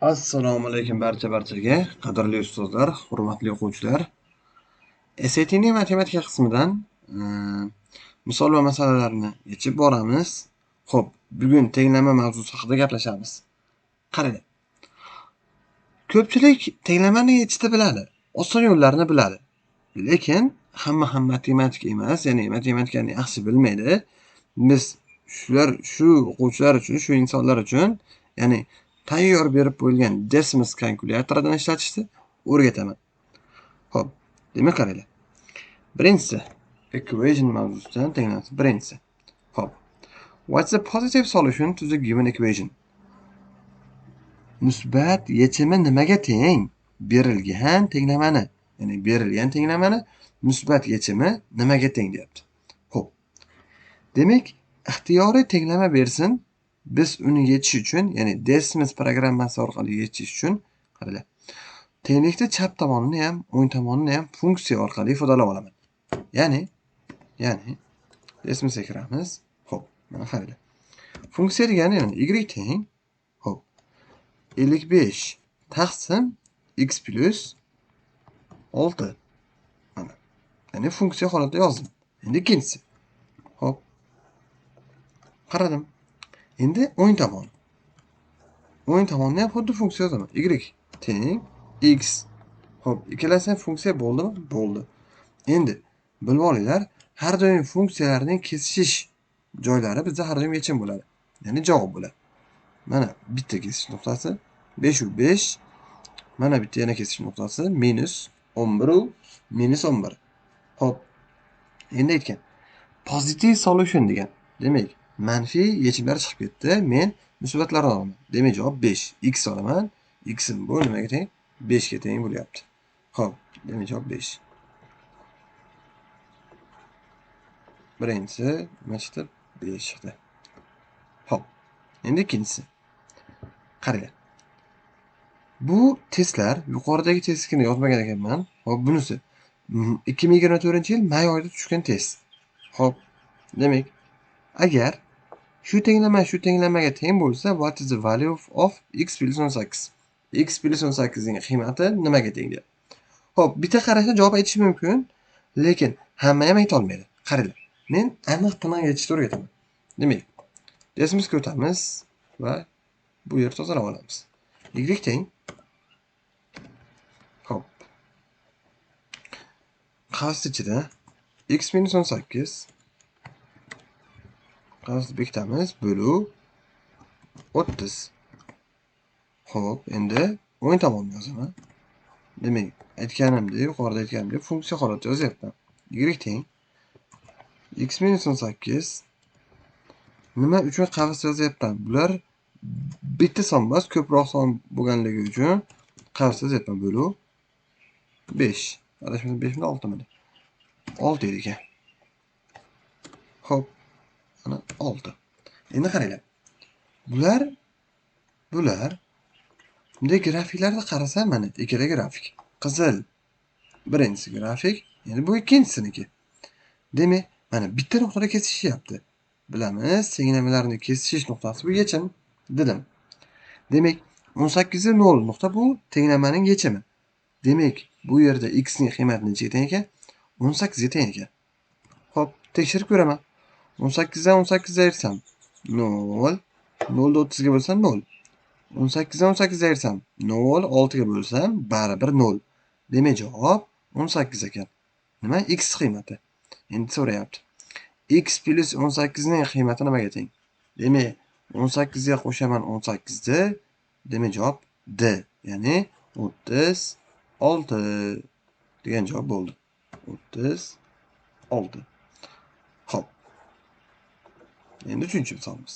Assalomu alaykum barchaga, qadrli ustozlar, hurmatli o'quvchilar. SATning matematika qismidan misol va masalalarni yechib boramiz. Xo'p, bugun tenglama mavzusi haqida gaplashamiz. Qarang. Ko'pchilik tenglamani yechishni biladi, oson yo'llarini biladi. Lekin hamma ham matematik emas, ya'ni matematikani yaxshi bilmaydi. Biz shu o'quvchilar uchun, shu insonlar uchun, ya'ni tayyor berib qo'yilgan Desmos kalkulyatoridan ishlatishni o'rgataman. Xo'p, demak qaranglar. Birinchisi equation mavzusidan tenglanadi. Birinchisi. Xo'p. What's the positive solution to the given equation? Musbat yechimi nimaga teng? Berilgan tenglamani, ya'ni berilgan tenglamani musbat yechimi nimaga teng deyapti. Xo'p. Demak, ixtiyoriy tenglama bersin, biz uni yechish uchun, ya'ni Desmos programmasi orqali yechish uchun, qaranglar. Tenglikni chap tomonini ham, o'ng tomonini ham funksiya orqali ifodalab olaman. Ya'ni Desmosga kiramiz. Xo'p, mana qaranglar. Funksiya degani y teng, xo'p, 55 taqsim x plus 6. Mana. Ya'ni funksiya holatida yozdim. Endi ikkinchisi. Xo'p. Qaradim. Endi o'ng tomon. O'ng tomonni ham xuddi funksiya yozaman. Y teng x. Xo'p, ikkalasi ham funksiya bo'ldimi? Bo'ldi. Endi bilib olinglar, har doim funksiyalarning kesishish joylari bizda har doim yechim bo'ladi. Ya'ni javob bo'ladi. Mana bitta kesish nuqtasi 5 u 5. Mana bitta yana kesish nuqtasi -11 u -11. Xo'p. Endi aytgan positive solution degan. Demak, manfiy yechimlar chiqib ketdi. Men musbatlarni olaman. Demak, javob 5. X olaman. X'im bu nimaga teng? 5 ga teng bo'lyapti. Xo'p, demak javob 5. Birinchisi nima chiqdi? 5 chiqdi. Xo'p. Endi ikkinchisi. Qaranglar. Bu testlar yuqoridagi testni yozmagan ekanman. Xo'p, bunisi 2024-yil may oyida tushgan test. Xo'p. Demak, agar shu tenglamaga teng bo'lsa, what is the value of x plus 18? X plus 18 ning qiymati nimaga teng deyapti. Xo'p, bitta qarashda javob aytish mumkin, lekin hamma ham ayta olmaydi. Qaranglar. Men aniq qilib yechishni o'rgataman. Demak, Desmosga o'tamiz va bu yerni tozalab olamiz. Y teng. Xo'p. Qavs ichida x minus 18 qavs bekitamiz bo'luv 30. Xo'p, endi o'ng tomonni yozaman. Demak, yuqorida aytganimdek funksiya holatida yozyapman. Y teng x minus 18 nima uchun qavs yozyapman? Bular bitta son emas, ko'proq son bo'lganligi uchun qavs yozyapman. Bo'luv 5. Adashmasam 5 mi 6 mi? 6 edi ekan. Xo'p, mana 6. Endi qaranglar. Bular bunday grafiklarga qarasam, mana ikkala grafik. Qizil birinchisi grafik, endi bu ikkinchisiniki. Demak, mana bitta nuqtada kesishyapti. Bilamiz, tenglamalarning kesishish nuqtasi bu yechim dedim. Demak, 18 0 nuqta bu tenglamaning yechimi. Demak, bu yerda x ning qiymati nechaga teng ekan? 18 ga teng ekan. Xo'p, tekshirib ko'raman. 18 dan 18 ayrsam 0, 0 dan 30 ga bo'lsam 0. 18 dan 18 ayrsam 0, 6 ga bo'lsam baribir 0. Demak, javob 18 ekan. Nima? X qiymati. Endi so'rayapti. X plus 18 ning qiymati nimaga teng? Demak, 18 ga qo'shaman 18 ni. Demak, javob D, ya'ni 36 degan javob bo'ldi. 36. Xo'p. Endi 3-misolimiz.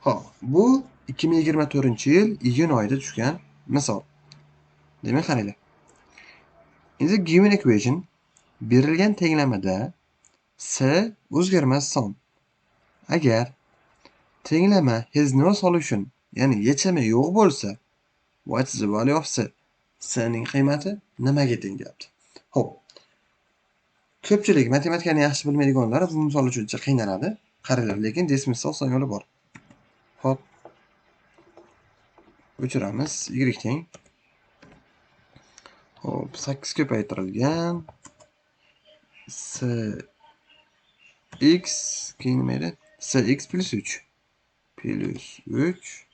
Xo'p, bu 2024-yil iyun oyida tushgan misol. Demak, qaranglar. In the given equation, berilgan tenglamada S o'zgarmas son. Agar tenglama has no solution, ya'ni yechimi yo'q bo'lsa, what is the value of S? S ning qiymati nimaga teng deyapti. Xo'p. Ko'pchilik matematikani yaxshi bilmaydiganlar bu misol uchun qiynaladi. Qaranglar, lekin Desmosda oson yo'li bor. Xo'p. O'chiramiz. Y teng. Hop, 8 ko'paytirilgan. S x keyin nima edi? X plus 3. Plus 3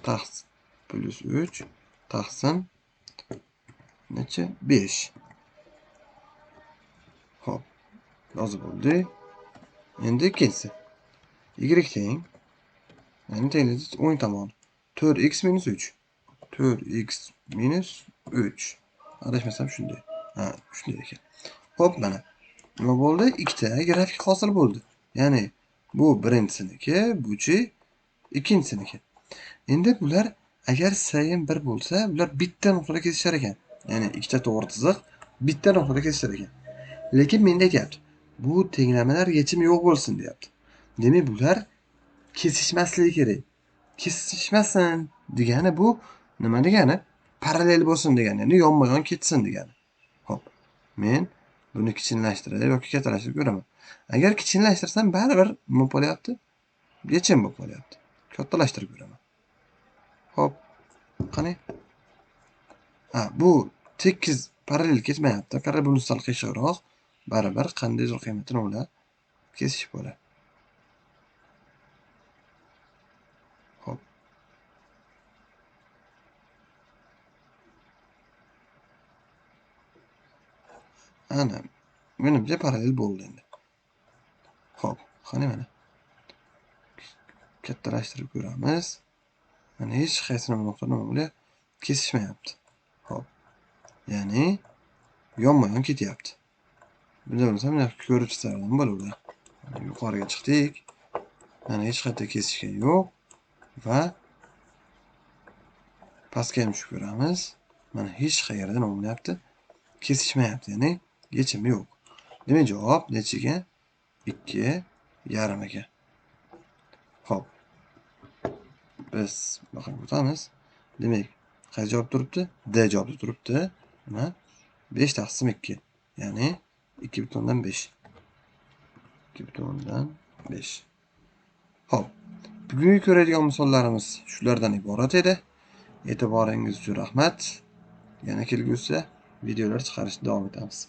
taqsim plus 3 taqsim necha? 5. Hop, yozib bo'ldi. Endi ikkinchisi. Y teng. Yani tengligi o'ng tomon. 4x minus 3. 4x minus 3. Adashmasam shunday. Ha, shunday ekan. Hop, mana. Nima bo'ldi? Ikkita grafik hosil bo'ldi. Ya'ni bu birinchisiniki, buchi ikkinchisiniki. Endi bular agar sayin bir bo'lsa, bular bitta nuqtada kesishar ekan. Ya'ni ikkita to'g'ri chiziq bitta nuqtada kesishar ekan. Lekin menda aytyapti, bu tenglamalar yechimi yo'q bo'lsin deyapti. Demak, bular kesishmasligi kerak. Kesishmasin degani bu nima degani? Parallel bo'lsin degani, ya'ni yonma-yon ketsin degani. Hop. Men buni kichkinlashtirib yoki kattalashtirib ko'raman. Agar kichkinlashtirsam baribir nima bo'lyapti? Yechim bo'lib qolyapti. Kattalashtirib ko'raman. Hop. Qani? Ha, bu tekis parallel ketmayapti. Qarab buni sal qiyshiqroq. Baribir qanday zo'r qiymatini ola kesish bo'ladi. Hop. Ana, menimcha parallel bo'ldi endi. Hop, qani mana. Kattalashtirib ko'ramiz. Mana hech qaysi nuqta nima bo'lyapti? Kesishmayapti. Hop. Ya'ni yonma-yon ketyapti. Bunda bo'lsam, ko'rib chiqardim bo'laveradi. Yuqoriga chiqdik. Mana hech qayerda kesishgan yo'q va pastga ham tushib ko'ramiz. Mana hech qayerda nima bo'lyapti? Kesishmayapti, ya'ni yechimi yo'q. Demak, javob nechiga? 2,5 ekan. Hop. Biz bunaqa o'tamiz. Demak, qaysi javob turibdi? D javobi turibdi. Nima? 5 taqsim 2. Ya'ni 2,5. 2,5. Hop. Bugungi ko'radigan misollarimiz shulardan iborat edi. E'tiboringiz uchun rahmat. Yana kelgusi videolar chiqarishda davom etamiz.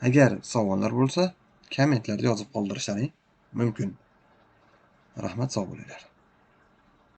Agar savollar bo'lsa, kommentlarda yozib qoldirishlaring mumkin. Rahmat, sog' bo'linglar.